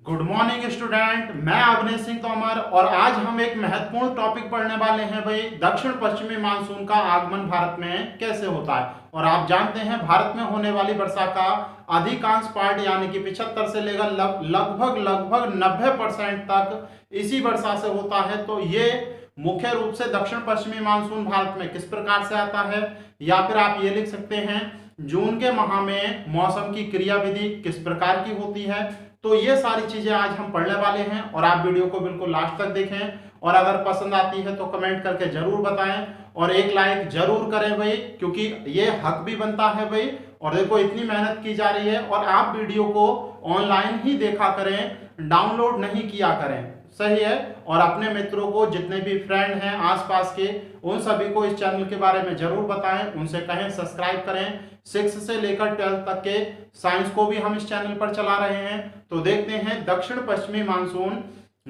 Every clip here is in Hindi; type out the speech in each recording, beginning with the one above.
Good morning student. मैं अवनीश सिंह तोमर और आज हम एक महत्वपूर्ण टॉपिक पढ़ने वाले हैं भाई, दक्षिण पश्चिमी मानसून का आगमन भारत में कैसे होता है। और आप जानते हैं भारत में होने वाली वर्षा का अधिकांश पार्ट यानी कि 75 से लेकर लगभग 90% तक इसी वर्षा से होता है। तो ये मुख्य रूप से दक्षिण पश्चिमी मानसून भारत में किस प्रकार से आता है, या फिर आप ये लिख सकते हैं जून के माह में मौसम की क्रियाविधि किस प्रकार की होती है। तो ये सारी चीजें आज हम पढ़ने वाले हैं और आप वीडियो को बिल्कुल लास्ट तक देखें और अगर पसंद आती है तो कमेंट करके जरूर बताएं और एक लाइक जरूर करें भाई, क्योंकि ये हक भी बनता है भाई। और देखो इतनी मेहनत की जा रही है और आप वीडियो को ऑनलाइन ही देखा करें, डाउनलोड नहीं किया करें, सही है। और अपने मित्रों को, जितने भी फ्रेंड हैं आसपास के, उन सभी को इस चैनल के बारे में जरूर बताएं, उनसे कहें सब्सक्राइब करें। 6 से लेकर 12 तक के साइंस को भी हम इस चैनल पर चला रहे हैं। तो देखते हैं दक्षिण पश्चिमी मानसून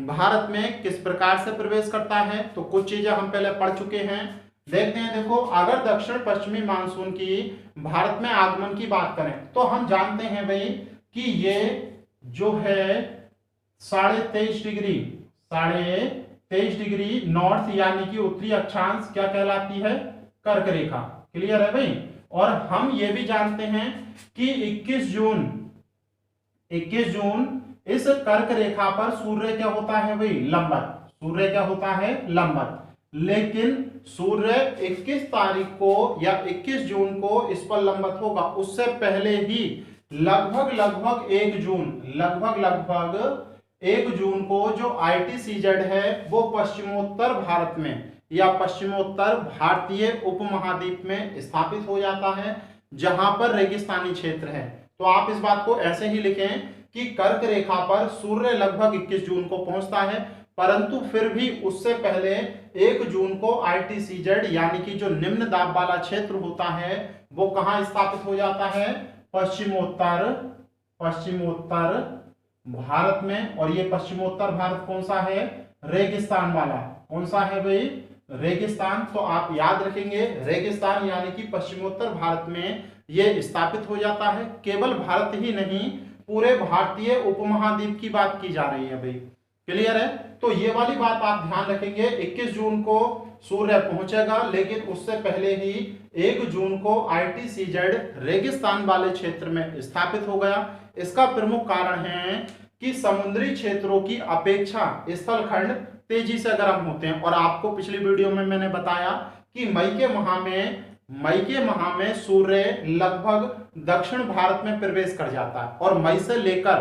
भारत में किस प्रकार से प्रवेश करता है। तो कुछ चीजें हम पहले पढ़ चुके हैं, देखते हैं। देखो, अगर दक्षिण पश्चिमी मानसून की भारत में आगमन की बात करें तो हम जानते हैं भाई कि ये जो है 23.5 डिग्री नॉर्थ यानी कि उत्तरी अक्षांश क्या कहलाती है, कर्क रेखा। क्लियर है भाई। और हम ये भी जानते हैं कि 21 जून इस कर्क रेखा पर सूर्य क्या होता है भाई, लंबवत। सूर्य क्या होता है, लंबवत। लेकिन सूर्य 21 तारीख को या 21 जून को इस पर लंबवत होगा, उससे पहले ही लगभग 1 जून को जो ITCZ है वो पश्चिमोत्तर भारत में या पश्चिमोत्तर भारतीय उपमहाद्वीप में स्थापित हो जाता है, जहां पर रेगिस्तानी क्षेत्र है। तो आप इस बात को ऐसे ही लिखें कि कर्क रेखा पर सूर्य लगभग 21 जून को पहुंचता है, परंतु फिर भी उससे पहले 1 जून को ITCZ यानी कि जो निम्न दाब वाला क्षेत्र होता है वो कहां स्थापित हो जाता है, पश्चिमोत्तर भारत में। और ये पश्चिमोत्तर भारत कौन सा है, रेगिस्तान वाला। कौन सा है भाई, रेगिस्तान। तो आप याद रखेंगे रेगिस्तान यानी कि पश्चिमोत्तर भारत में ये स्थापित हो जाता है। केवल भारत ही नहीं, पूरे भारतीय उपमहाद्वीप की बात की जा रही है भाई। क्लियर है। तो ये वाली बात आप ध्यान रखेंगे, 21 जून को सूर्य पहुंचेगा, लेकिन उससे पहले ही 1 जून को ITCZ रेगिस्तान वाले क्षेत्र में स्थापित हो गया। इसका प्रमुख कारण है कि समुद्री क्षेत्रों की अपेक्षा स्थलखंड तेजी से गर्म होते हैं। और आपको पिछली वीडियो में मैंने बताया कि मई के माह में सूर्य लगभग दक्षिण भारत में प्रवेश कर जाता है और मई से लेकर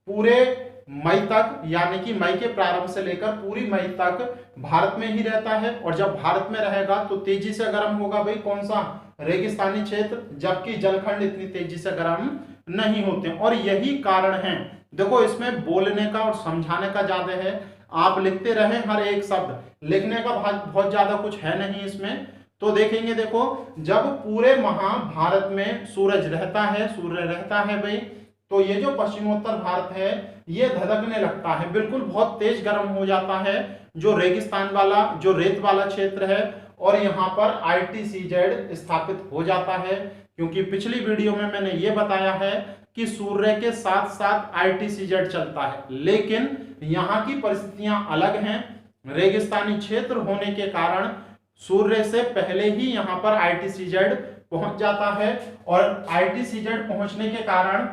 पूरे मई तक यानी कि मई के प्रारंभ से लेकर पूरी मई तक भारत में ही रहता है। और जब भारत में रहेगा तो तेजी से गर्म होगा भाई, कौन सा, रेगिस्तानी क्षेत्र, जबकि जलखंड इतनी तेजी से गर्म नहीं होते। और यही कारण है, देखो इसमें बोलने का और समझाने का ज्यादा है, आप लिखते रहे हर एक शब्द, लिखने का बहुत ज्यादा कुछ है नहीं इसमें। तो देखेंगे, देखो जब पूरे महाभारत में सूर्य रहता है भाई, तो ये जो पश्चिमोत्तर भारत है ये धधकने लगता है, बिल्कुल बहुत तेज गर्म हो जाता है, जो रेगिस्तान वाला, जो रेत वाला क्षेत्र है। और यहाँ पर ITCZ स्थापित हो जाता है, क्योंकि पिछली वीडियो में मैंने ये बताया है कि सूर्य के साथ साथ ITCZ चलता है, लेकिन यहाँ की परिस्थितियां अलग हैं। रेगिस्तानी क्षेत्र होने के कारण सूर्य से पहले ही यहाँ पर ITCZ पहुंच जाता है और ITCZ पहुंचने के कारण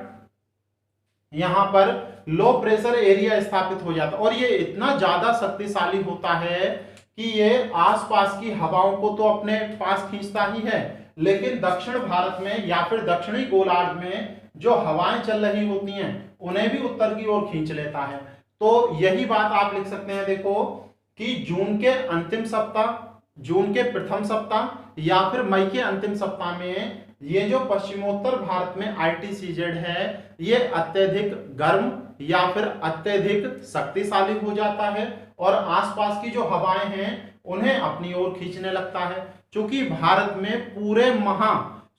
यहाँ पर लो प्रेशर एरिया स्थापित हो जाता है। और ये इतना ज्यादा शक्तिशाली होता है कि ये आसपास की हवाओं को तो अपने पास खींचता ही है, लेकिन दक्षिण भारत में या फिर दक्षिणी गोलार्ध में जो हवाएं चल रही होती हैं उन्हें भी उत्तर की ओर खींच लेता है। तो यही बात आप लिख सकते हैं, देखो कि जून के अंतिम सप्ताह, जून के प्रथम सप्ताह या फिर मई के अंतिम सप्ताह में ये जो पश्चिमोत्तर भारत में ITCZ है ये अत्यधिक गर्म या फिर अत्यधिक शक्तिशाली हो जाता है और आसपास की जो हवाएं हैं उन्हें अपनी ओर खींचने लगता है। क्योंकि भारत में पूरे माह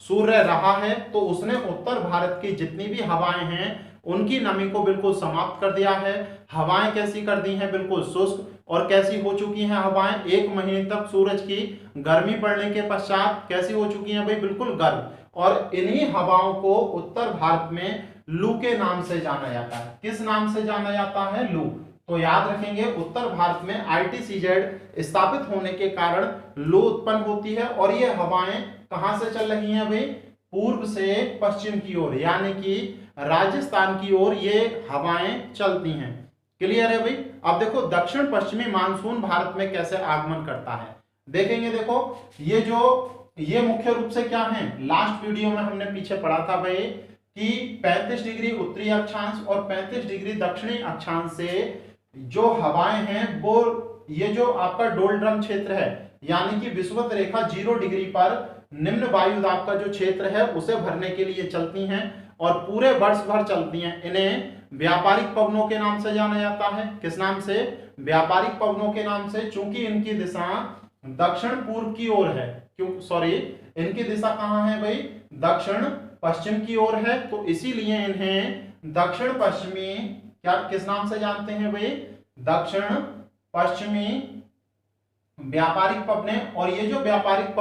सूर्य रहा है तो उसने उत्तर भारत की जितनी भी हवाएं हैं उनकी नमी को बिल्कुल समाप्त कर दिया है। हवाएं कैसी कर दी हैं, बिल्कुल शुष्क। और कैसी हो चुकी हैं हवाएं, 1 महीने तक सूरज की गर्मी पड़ने के पश्चात कैसी हो चुकी हैं भाई, बिल्कुल गर्म। और इन्हीं हवाओं को उत्तर भारत में लू के नाम से जाना जाता है। किस नाम से जाना जाता है? लू। तो याद रखेंगे उत्तर भारत में ITCZ स्थापित होने के कारण लू उत्पन्न होती है और ये हवाएं कहां से चल रही हैं भाई? पूर्व से पश्चिम की ओर, यानी कि राजस्थान की ओर ये हवाएं चलती हैं। क्लियर है भाई? अब देखो दक्षिण पश्चिमी मानसून भारत में कैसे आगमन करता है देखेंगे। देखो ये मुख्य रूप से क्या है, लास्ट वीडियो में हमने पीछे पढ़ा था भाई कि 35 डिग्री उत्तरी अक्षांश और 35 डिग्री दक्षिणी अक्षांश से जो हवाएं हैं वो ये जो आपका डोलड्रम क्षेत्र है, यानी कि विषुवत रेखा 0 डिग्री पर निम्न वायु दाब का जो क्षेत्र है उसे भरने के लिए चलती हैं और पूरे वर्ष भर चलती हैं। इन्हें व्यापारिक पवनों के नाम से जाना जाता है। किस नाम से? व्यापारिक पवनों के नाम से, चूंकि इनकी दिशा दक्षिण पूर्व की ओर है। इनकी दिशा कहां है भाई? दक्षिण पश्चिम की ओर है, तो इसीलिए इन्हें दक्षिण पश्चिमी किस नाम से जानते हैं भाई? दक्षिण पश्चिमी व्यापारिक पवने। और ये जो व्यापारिक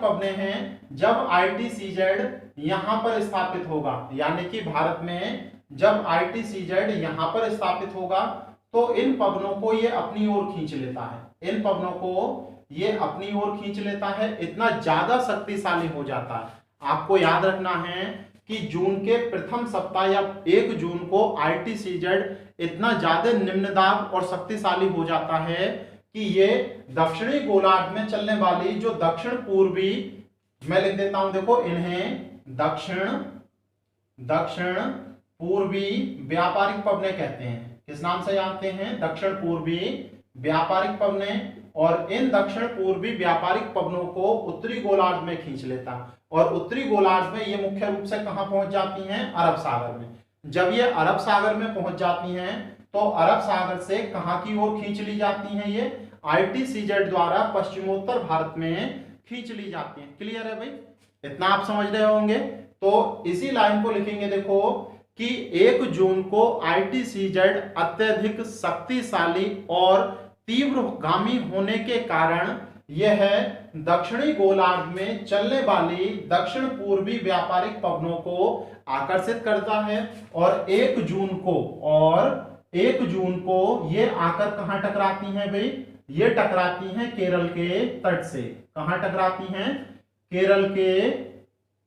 पवने हैं जब ITCZ यहां पर स्थापित होगा, यानी कि भारत में जब ITCZ यहां पर स्थापित होगा तो इन पवनों को ये अपनी ओर खींच लेता है। इतना ज्यादा शक्तिशाली हो जाता है। आपको याद रखना है कि जून के प्रथम सप्ताह या 1 जून को ITCZ इतना ज्यादा निम्न दाब और शक्तिशाली हो जाता है कि ये दक्षिणी गोलार्ध में चलने वाली जो दक्षिण पूर्वी, मैं लिख देता हूं देखो, इन्हें दक्षिण पूर्वी व्यापारिक पवने कहते हैं। किस नाम से जानते हैं? दक्षिण पूर्वी व्यापारिक पवने। और इन दक्षिण पूर्वी व्यापारिक पवनों को उत्तरी गोलार्ध में खींच लेता और उत्तरी गोलार्ध में ये मुख्य रूप से कहां पहुंच जाती हैं? अरब सागर में। जब ये अरब सागर में पहुंच जाती हैं तो अरब सागर से कहां की ओर खींच ली जाती हैं? ये ITCZ द्वारा पश्चिमोत्तर भारत में खींच ली जाती हैं। क्लियर है भाई? इतना आप समझ रहे होंगे। तो इसी लाइन को लिखेंगे देखो कि 1 जून को ITCZ अत्यधिक शक्तिशाली और तीव्रगामी होने के कारण यह दक्षिणी गोलार्ध में चलने वाली दक्षिण पूर्वी व्यापारिक पवनों को आकर्षित करता है और 1 जून को ये आकर कहां टकराती हैं भाई? ये टकराती हैं केरल के तट से। कहां टकराती हैं? केरल के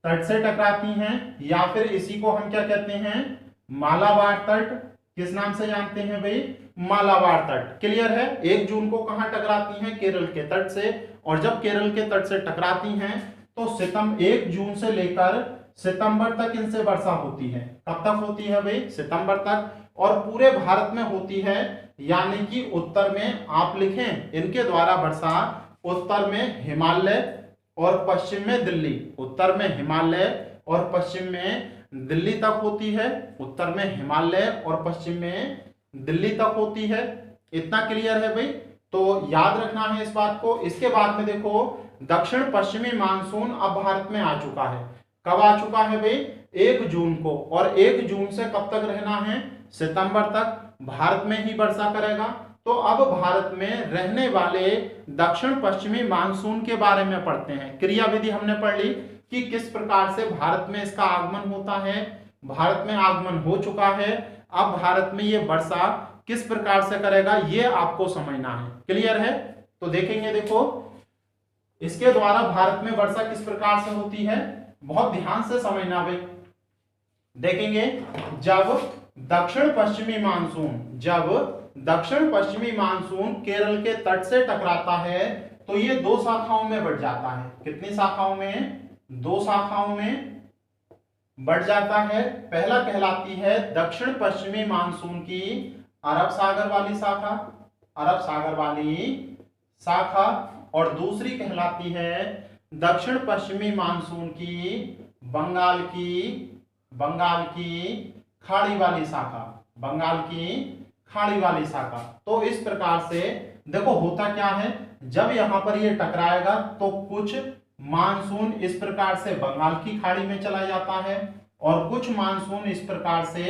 तट से टकराती हैं, या फिर इसी को हम क्या कहते हैं? मालाबार तट। किस नाम से जानते हैं भाई? मालाबार तट। क्लियर है? 1 जून को कहां टकराती हैं? केरल के तट से। और जब केरल के तट से टकराती हैं तो 1 जून से लेकर सितंबर तक इनसे वर्षा होती है। कब तक होती है भाई? सितंबर तक। और पूरे भारत में होती है, यानी कि उत्तर में आप लिखें इनके द्वारा वर्षा उत्तर में हिमालय और पश्चिम में दिल्ली, उत्तर में हिमालय और पश्चिम में दिल्ली तक होती है। उत्तर में हिमालय और पश्चिम में दिल्ली तक होती है। इतना क्लियर है भाई? तो याद रखना है इस बात को। इसके बाद में देखो दक्षिण पश्चिमी मानसून अब भारत में आ चुका है। कब आ चुका है भाई? 1 जून को। और 1 जून से कब तक रहना है? सितंबर तक भारत में ही वर्षा करेगा। तो अब भारत में रहने वाले दक्षिण पश्चिमी मानसून के बारे में पढ़ते हैं। क्रिया विधि हमने पढ़ ली कि किस प्रकार से भारत में इसका आगमन होता है। भारत में आगमन हो चुका है। अब भारत में ये वर्षा किस प्रकार से करेगा ये आपको समझना है। क्लियर है? तो देखेंगे, देखो इसके द्वारा भारत में वर्षा किस प्रकार से होती है, बहुत ध्यान से समझना भाई। देखेंगे जब दक्षिण पश्चिमी मानसून केरल के तट से टकराता है तो ये 2 शाखाओं में बढ़ जाता है। कितनी शाखाओं में? 2 शाखाओं में बढ़ जाता है। पहला कहलाती है दक्षिण पश्चिमी मानसून की अरब सागर वाली शाखा और दूसरी कहलाती है दक्षिण पश्चिमी मानसून की बंगाल की खाड़ी वाली शाखा। तो इस प्रकार से देखो होता क्या है, जब यहां पर ये टकराएगा तो कुछ मानसून इस प्रकार से बंगाल की खाड़ी में चला जाता है और कुछ मानसून इस प्रकार से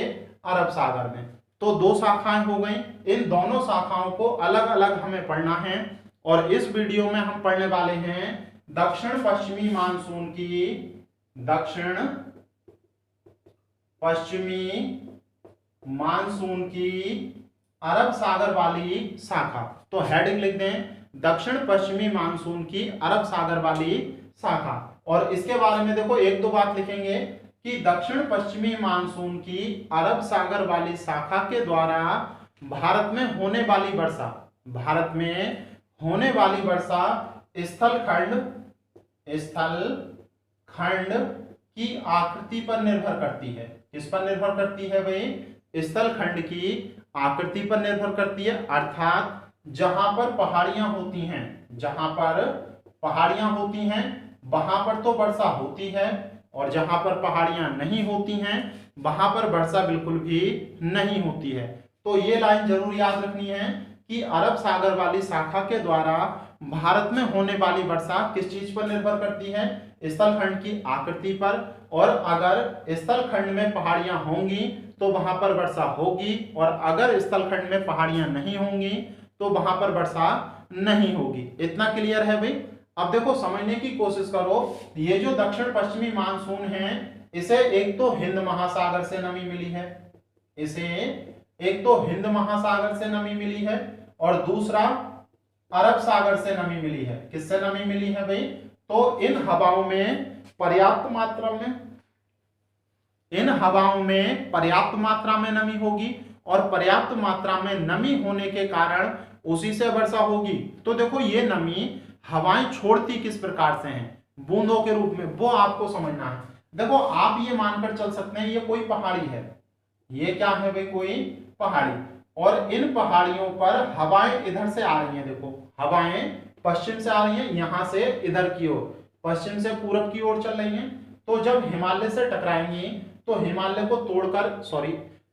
अरब सागर में। तो 2 शाखाएं हो गई। इन दोनों शाखाओं को अलग अलग हमें पढ़ना है और इस वीडियो में हम पढ़ने वाले हैं दक्षिण पश्चिमी मानसून की दक्षिण पश्चिमी मानसून की अरब सागर वाली शाखा। तो हेडिंग लिख दें, दक्षिण पश्चिमी मानसून की अरब सागर वाली शाखा। और इसके बारे में देखो एक दो बात लिखेंगे कि दक्षिण पश्चिमी मानसून की अरब सागर वाली शाखा के द्वारा भारत में होने वाली वर्षा, भारत में होने वाली वर्षा स्थल खंड की आकृति पर निर्भर करती है। किस पर निर्भर करती है भाई? स्थल खंड की आकृति पर निर्भर करती है। अर्थात जहां पर पहाड़ियां होती हैं, जहां पर पहाड़ियां होती हैं वहां पर तो वर्षा होती है, और जहां पर पहाड़ियां नहीं होती हैं वहां पर वर्षा बिल्कुल भी नहीं होती है। तो ये लाइन जरूर याद रखनी है कि अरब सागर वाली शाखा के द्वारा भारत में होने वाली वर्षा किस चीज पर निर्भर करती है? स्थल खंड की आकृति पर। और अगर स्थल खंड में पहाड़ियां होंगी तो वहां पर वर्षा होगी, और अगर स्थल खंड में पहाड़ियां नहीं होंगी तो वहां पर वर्षा नहीं होगी। इतना क्लियर है भाई? अब देखो समझने की कोशिश करो, ये जो दक्षिण पश्चिमी मानसून है इसे एक तो हिंद महासागर से नमी मिली है, इसे एक तो हिंद महासागर से नमी मिली है, और दूसरा अरब सागर से नमी मिली है। किससे नमी मिली है भाई? तो इन हवाओं में पर्याप्त मात्रा में नमी होगी, और पर्याप्त मात्रा में नमी होने के कारण उसी से वर्षा होगी। तो देखो ये नमी हवाएं छोड़ती किस प्रकार से हैं? बूंदों के रूप में, वो आपको समझना है। देखो आप ये मानकर चल सकते हैं ये कोई पहाड़ी है, ये क्या है भाई? कोई पहाड़ी, और इन पहाड़ियों पर हवाएं इधर से आ रही हैं। देखो हवाएं पश्चिम से आ रही हैं, यहां से इधर की ओर, पश्चिम से पूरब की ओर चल रही हैं। तो जब हिमालय से टकराएंगी तो हिमालय को तोड़कर,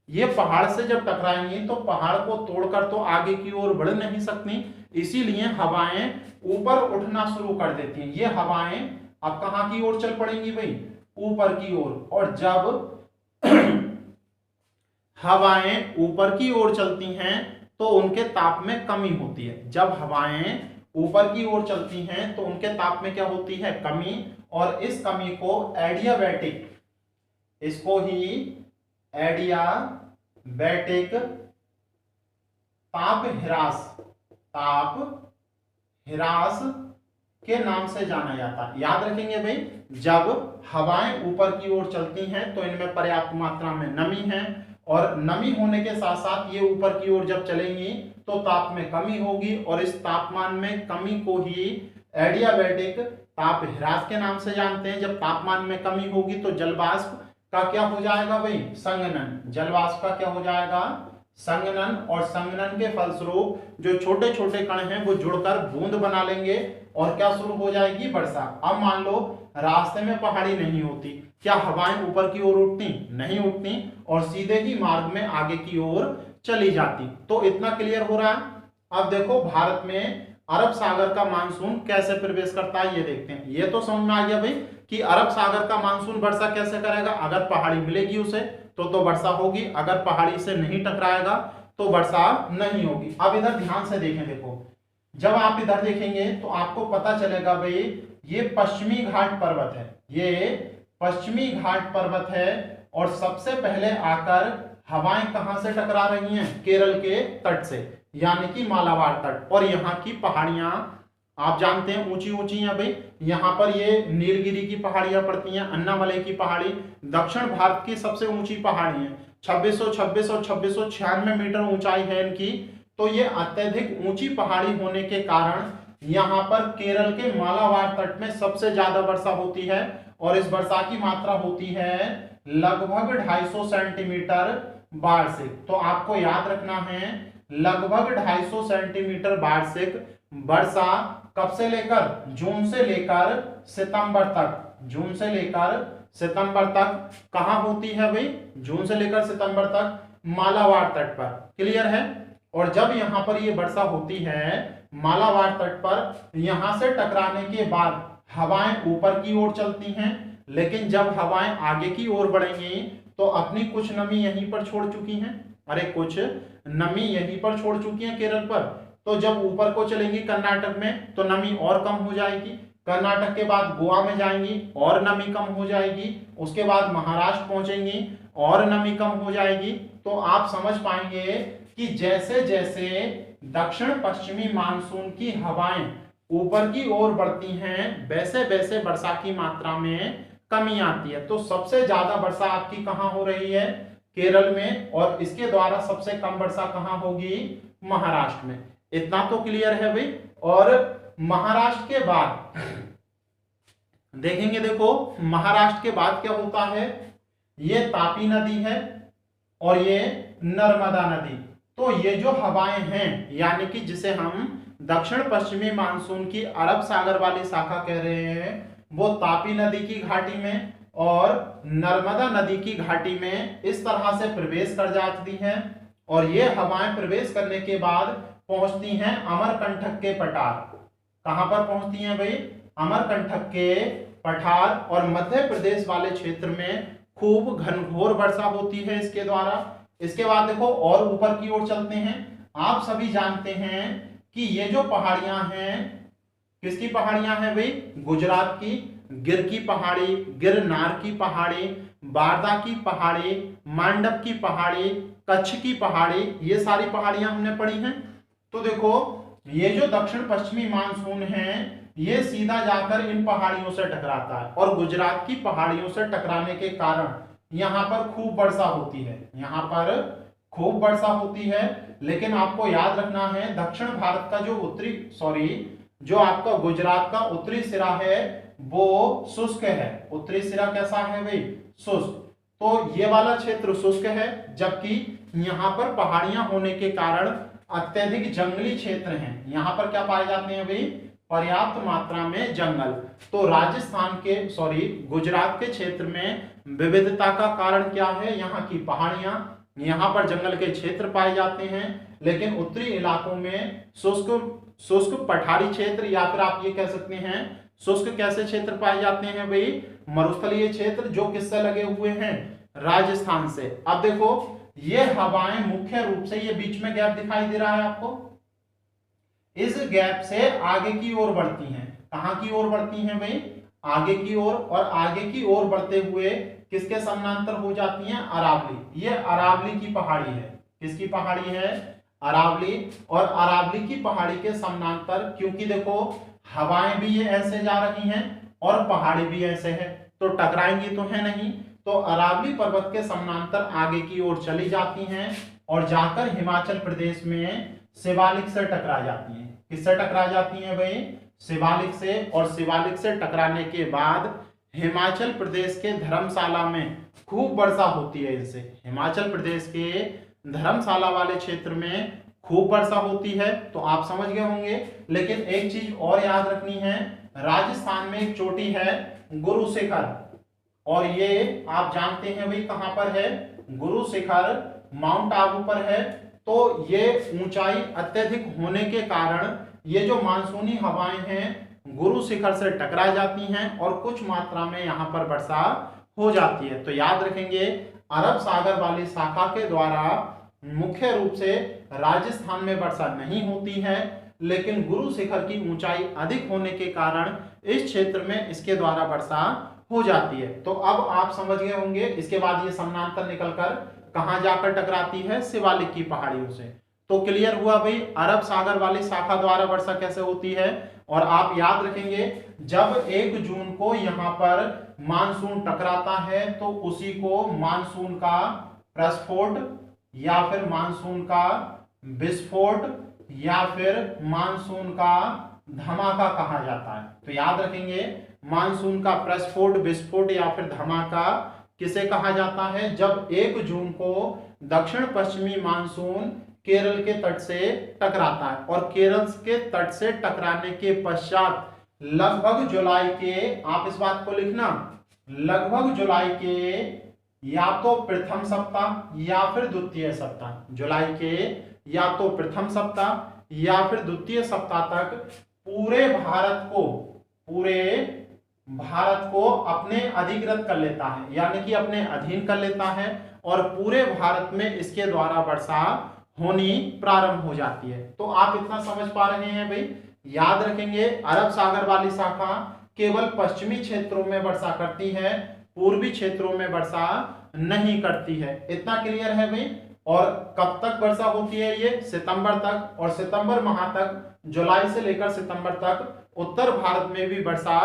ये पहाड़ से जब टकराएंगी तो पहाड़ को तोड़कर तो आगे की ओर बढ़ नहीं सकती, इसीलिए हवाएं ऊपर उठना शुरू कर देती हैं। ये हवाएं अब कहां की ओर चल पड़ेंगी भाई? ऊपर की ओर। और जब हवाएं ऊपर की ओर चलती हैं तो उनके ताप में कमी होती है। जब हवाएं ऊपर की ओर चलती हैं तो उनके ताप में क्या होती है? कमी। और इस कमी को एडियाबैटिक, इसको ही एडियाबैटिक ताप ह्रास के नाम से जाना जाता है। याद रखेंगे भाई, जब हवाएं ऊपर की ओर चलती हैं तो इनमें पर्याप्त मात्रा में नमी है, और नमी होने के साथ साथ ये ऊपर की ओर जब चलेंगी तो ताप में कमी होगी, और इस तापमान में कमी को ही एडियाबैटिक ताप ह्रास के नाम से जानते हैं। जब तापमान में कमी होगी तो जलवाष्प का क्या हो जाएगा भाई? संघनन। जलवाष्प का क्या हो जाएगा? संघनन। और संघनन के फलस्वरूप जो छोटे छोटे कण हैं वो जुड़कर बूंद बना लेंगे, और क्या शुरू हो जाएगी? वर्षा। अब मान लो रास्ते में पहाड़ी नहीं होती, क्या हवाएं ऊपर की ओर उठती? नहीं उठती, और सीधे ही मार्ग में आगे की ओर चली जाती। तो इतना क्लियर हो रहा है? अब देखो भारत में अरब सागर का मानसून कैसे प्रवेश करता है ये देखते हैं। ये तो समझ में आ गया भाई कि अरब सागर का मानसून वर्षा कैसे करेगा? अगर पहाड़ी मिलेगी उसे तो वर्षा होगी, अगर पहाड़ी से नहीं टकराएगा तो वर्षा नहीं होगी। अब इधर ध्यान से देखें, देखो जब आप इधर देखेंगे तो आपको पता चलेगा भाई ये पश्चिमी घाट पर्वत है, ये पश्चिमी घाट पर्वत है, और सबसे पहले आकर हवाएं कहां से टकरा रही हैं? केरल के तट से, यानी कि मालाबार तट। और यहाँ की पहाड़ियां आप जानते हैं ऊंची ऊंची हैं भाई। यहाँ पर ये नीलगिरी की पहाड़ियां पड़ती हैं, अन्नामलई की पहाड़ी दक्षिण भारत की सबसे ऊंची पहाड़ी है। 2626 और 2696 मीटर ऊंचाई है इनकी। तो ये अत्यधिक ऊंची पहाड़ी होने के कारण यहाँ पर केरल के मालाबार तट में सबसे ज्यादा वर्षा होती है, और इस वर्षा की मात्रा होती है लगभग 250 सेंटीमीटर वार्षिक। तो आपको याद रखना है लगभग 250 सेंटीमीटर वार्षिक वर्षा कब से लेकर? जून से लेकर सितंबर तक। जून से लेकर सितंबर तक कहां होती है भाई? जून से लेकर सितंबर तक मालाबार तट पर। क्लियर है? और जब यहां पर ये वर्षा होती है मालाबार तट पर, यहां से टकराने के बाद हवाएं ऊपर की ओर चलती हैं, लेकिन जब हवाएं आगे की ओर बढ़ेंगी तो अपनी कुछ नमी यहीं पर छोड़ चुकी हैं। अरे कुछ नमी यहीं पर छोड़ चुकी है केरल पर। तो जब ऊपर को चलेंगी कर्नाटक में तो नमी और कम हो जाएगी, कर्नाटक के बाद गोवा में जाएंगी और नमी कम हो जाएगी, उसके बाद महाराष्ट्र पहुंचेंगी और नमी कम हो जाएगी। तो आप समझ पाएंगे कि जैसे जैसे दक्षिण पश्चिमी मानसून की हवाएं ऊपर की ओर बढ़ती हैं वैसे वैसे वर्षा की मात्रा में कमी आती है। तो सबसे ज्यादा वर्षा आपकी कहां हो रही है? केरल में, और इसके द्वारा सबसे कम वर्षा कहां होगी? महाराष्ट्र में। इतना तो क्लियर है भाई। और महाराष्ट्र के बाद देखेंगे, देखो महाराष्ट्र के बाद क्या होता है, ये तापी नदी है और ये नर्मदा नदी। तो ये जो हवाएं हैं, यानी कि जिसे हम दक्षिण पश्चिमी मानसून की अरब सागर वाली शाखा कह रहे हैं, वो तापी नदी की घाटी में और नर्मदा नदी की घाटी में इस तरह से प्रवेश कर जाती हैं। और ये हवाएं प्रवेश करने के बाद पहुंचती हैं अमरकंटक के पठार। कहां पर पहुंचती हैं भाई? अमरकंटक के पठार। और मध्य प्रदेश वाले क्षेत्र में खूब घनघोर वर्षा होती है इसके द्वारा। इसके बाद देखो और ऊपर की ओर चलते हैं। आप सभी जानते हैं कि ये जो पहाड़ियां हैं, किसकी पहाड़ियां हैं भाई? गुजरात की। गिर की पहाड़ी, गिरनार की पहाड़ी, बारदा की पहाड़ी, मांडव की पहाड़ी, कच्छ की पहाड़ी, ये सारी पहाड़ियां हमने पढ़ी हैं। तो देखो ये जो दक्षिण पश्चिमी मानसून है ये सीधा जाकर इन पहाड़ियों से टकराता है और गुजरात की पहाड़ियों से टकराने के कारण यहां पर खूब वर्षा होती है। यहां पर खूब वर्षा होती है। लेकिन आपको याद रखना है दक्षिण भारत का जो आपका गुजरात का उत्तरी सिरा है वो शुष्क है। उत्तरी सिरा कैसा है भाई? शुष्क। तो ये वाला क्षेत्र शुष्क है, जबकि यहाँ पर पहाड़ियां होने के कारण अत्यधिक जंगली क्षेत्र हैं। यहाँ पर क्या पाए जाते हैं भाई? पर्याप्त मात्रा में जंगल। तो गुजरात के क्षेत्र में विविधता का कारण क्या है? यहाँ की पहाड़ियां, यहाँ पर जंगल के क्षेत्र पाए जाते हैं। लेकिन उत्तरी इलाकों में शुष्क पठारी क्षेत्र, या फिर आप ये कह सकते हैं शुष्क कैसे क्षेत्र पाए जाते हैं भाई? मरुस्थलीय क्षेत्र, जो किससे लगे हुए हैं? राजस्थान से। अब देखो ये हवाएं मुख्य रूप से, ये बीच में गैप दिखाई दे रहा है आपको, इस गैप से आगे की ओर बढ़ती हैं। कहां की ओर बढ़ती हैं भाई? आगे की ओर। और आगे की ओर बढ़ते हुए किसके समानांतर हो जाती हैं? अरावली। ये अरावली की पहाड़ी है। किसकी पहाड़ी है? अरावली। और अरावली की पहाड़ी के समानांतर, क्योंकि देखो हवाएं भी ये ऐसे जा रही हैं और पहाड़ी भी ऐसे है, तो टकराएंगी तो है नहीं। तो अरावली पर्वत के समानांतर आगे की ओर चली जाती हैं और जाकर हिमाचल प्रदेश में शिवालिक से टकरा जाती हैं। किससे टकरा जाती हैं भाई? शिवालिक से। और शिवालिक से टकराने के बाद हिमाचल प्रदेश के धर्मशाला में खूब वर्षा होती है इनसे। हिमाचल प्रदेश के धर्मशाला वाले क्षेत्र में खूब वर्षा होती है। तो आप समझ गए होंगे। लेकिन एक चीज और याद रखनी है, राजस्थान में एक चोटी है गुरु शिखर, और ये आप जानते हैं भाई कहां पर है? गुरु शिखर माउंट आबू पर है। तो ये ऊंचाई अत्यधिक होने के कारण ये जो मानसूनी हवाएं हैं गुरु शिखर से टकरा जाती हैं और कुछ मात्रा में यहां पर वर्षा हो जाती है। तो याद रखेंगे अरब सागर वाली शाखा के द्वारा मुख्य रूप से राजस्थान में वर्षा नहीं होती है, लेकिन गुरु शिखर की ऊंचाई अधिक होने के कारण इस क्षेत्र में इसके द्वारा वर्षा हो जाती है। तो अब आप समझ गए होंगे। इसके बाद ये समानांतर निकलकर कहां जाकर टकराती है? शिवालिक की पहाड़ियों से। तो क्लियर हुआ भाई अरब सागर वाली शाखा द्वारा वर्षा कैसे होती है। और आप याद रखेंगे जब 1 जून को यहां पर मानसून टकराता है तो उसी को मानसून का प्रस्फोट या फिर मानसून का विस्फोट या फिर मानसून का धमाका कहा जाता है। तो याद रखेंगे मानसून का प्रस्फोट, विस्फोट या फिर धमाका किसे कहा जाता है? जब 1 जून को दक्षिण पश्चिमी मानसून केरल के तट से टकराता है और केरल के तट से टकराने के पश्चात लगभग जुलाई के, आप इस बात को लिखना, लगभग जुलाई के या तो प्रथम सप्ताह या फिर द्वितीय सप्ताह, जुलाई के या तो प्रथम सप्ताह या फिर द्वितीय सप्ताह तक पूरे भारत को अपने अधिकृत कर लेता है, यानी कि अपने अधीन कर लेता है और पूरे भारत में इसके द्वारा वर्षा होनी प्रारंभ हो जाती है। तो आप इतना समझ पा रहे हैं भाई याद रखेंगे अरब सागर वाली शाखा केवल पश्चिमी क्षेत्रों में वर्षा करती है, पूर्वी क्षेत्रों में वर्षा नहीं करती है। इतना क्लियर है भाई। और कब तक वर्षा होती है? ये सितंबर तक, और सितंबर माह तक, जुलाई से लेकर सितंबर तक उत्तर भारत में भी वर्षा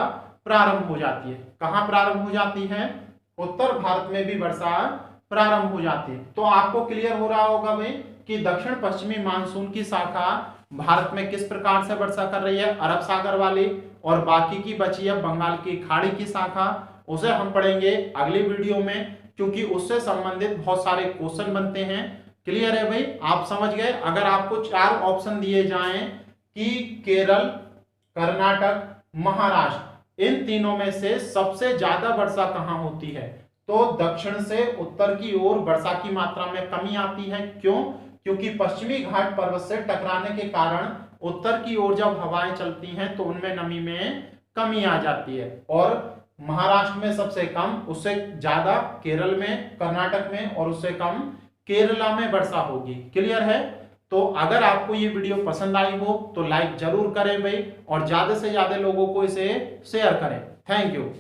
प्रारंभ हो जाती है। कहां प्रारंभ हो जाती है? उत्तर भारत में भी वर्षा प्रारंभ हो जाती है। तो आपको क्लियर हो रहा होगा भाई कि दक्षिण पश्चिमी मानसून की शाखा भारत में किस प्रकार से वर्षा कर रही है, अरब सागर वाली, और बाकी की बची है बंगाल की खाड़ी की शाखा, उसे हम पढ़ेंगे अगली वीडियो में, क्योंकि उससे संबंधित बहुत सारे क्वेश्चन बनते हैं। क्लियर है भाई? आप समझ गए। अगर आपको 4 ऑप्शन दिए जाएं कि केरल, कर्नाटक, महाराष्ट्र, इन तीनों में से सबसे ज्यादा वर्षा कहां होती है, तो दक्षिण से उत्तर की ओर वर्षा की मात्रा में कमी आती है। क्यों? क्योंकि पश्चिमी घाट पर्वत से टकराने के कारण उत्तर की ओर जब हवाएं चलती हैं तो उनमें नमी में कमी आ जाती है। और महाराष्ट्र में सबसे कम, उससे ज्यादा केरल में, कर्नाटक में, और उससे कम केरला में वर्षा होगी। क्लियर है? तो अगर आपको ये वीडियो पसंद आई हो तो लाइक जरूर करें भाई, और ज्यादा से ज्यादा लोगों को इसे शेयर करें। Thank you.